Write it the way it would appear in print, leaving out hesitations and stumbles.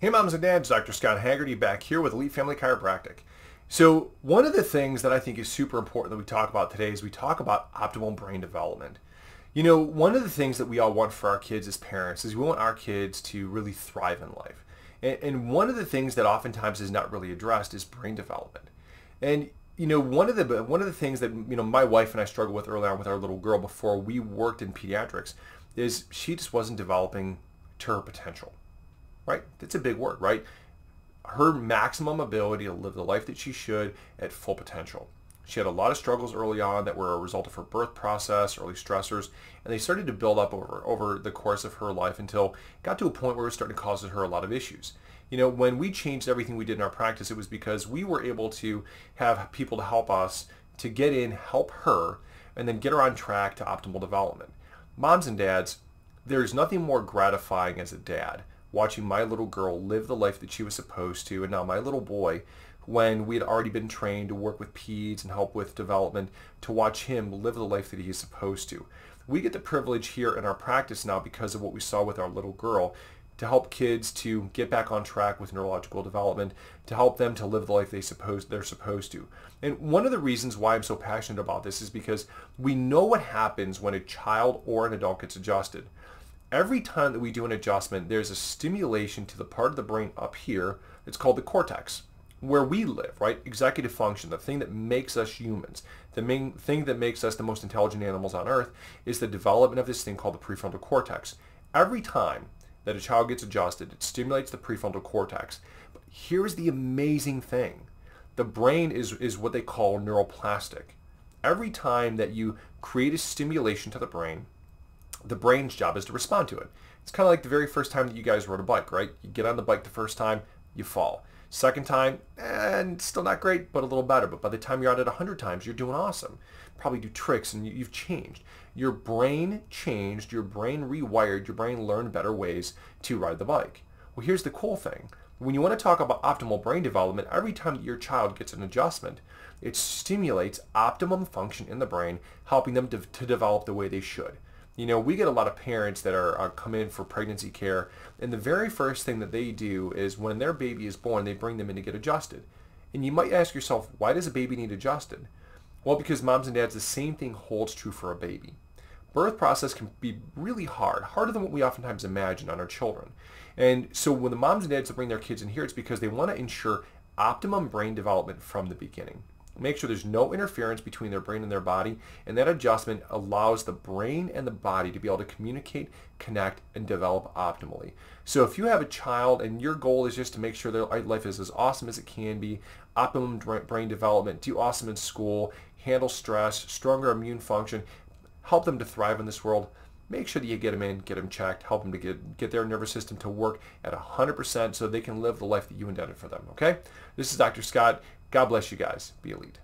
Hey moms and dads, Dr. Scott Haggerty back here with Elite Family Chiropractic. So one of the things that I think is super important that we talk about today is we talk about optimal brain development. You know, one of the things that we all want for our kids as parents is we want our kids to really thrive in life. And one of the things that oftentimes is not really addressed is brain development. And you know, one of the things that my wife and I struggled with early on with our little girl before we worked in pediatrics is she just wasn't developing to her potential. Right? That's a big word, right? Her maximum ability to live the life that she should at full potential. She had a lot of struggles early on that were a result of her birth process, early stressors, and they started to build up over the course of her life until it got to a point where it was starting to cause her a lot of issues. You know, when we changed everything we did in our practice, it was because we were able to have people to help us to get in, help her, and then get her on track to optimal development. Moms and dads, there's nothing more gratifying as a dad watching my little girl live the life that she was supposed to, and now my little boy, when we had already been trained to work with peds and help with development, to watch him live the life that he is supposed to. We get the privilege here in our practice now because of what we saw with our little girl to help kids to get back on track with neurological development, to help them to live the life they're supposed to. And one of the reasons why I'm so passionate about this is because we know what happens when a child or an adult gets adjusted. Every time that we do an adjustment, there's a stimulation to the part of the brain up here. It's called the cortex, where we live, right? Executive function, the thing that makes us humans, the main thing that makes us the most intelligent animals on earth is the development of this thing called the prefrontal cortex. Every time that a child gets adjusted, it stimulates the prefrontal cortex. But here's the amazing thing. The brain is what they call neuroplastic. Every time that you create a stimulation to the brain's job is to respond to it. It's kind of like the very first time that you guys rode a bike, right? You get on the bike the first time, you fall. Second time, and still not great, but a little better. But by the time you're at it 100 times, you're doing awesome. Probably do tricks, and you've changed. Your brain changed, your brain rewired, your brain learned better ways to ride the bike. Well, here's the cool thing. When you want to talk about optimal brain development, every time that your child gets an adjustment, it stimulates optimum function in the brain, helping them to develop the way they should. You know, we get a lot of parents that are come in for pregnancy care, and the very first thing that they do is when their baby is born, they bring them in to get adjusted. And you might ask yourself, why does a baby need adjusted? Well, because moms and dads, the same thing holds true for a baby. Birth process can be really hard, harder than what we oftentimes imagine on our children. And so when the moms and dads bring their kids in here, it's because they want to ensure optimum brain development from the beginning. Make sure there's no interference between their brain and their body, and that adjustment allows the brain and the body to be able to communicate, connect, and develop optimally. So if you have a child and your goal is just to make sure their life is as awesome as it can be, optimum brain development, do awesome in school, handle stress, stronger immune function, help them to thrive in this world, make sure that you get them in, get them checked, help them to get their nervous system to work at 100% so they can live the life that you intended for them, okay? This is Dr. Scott. God bless you guys. Be elite.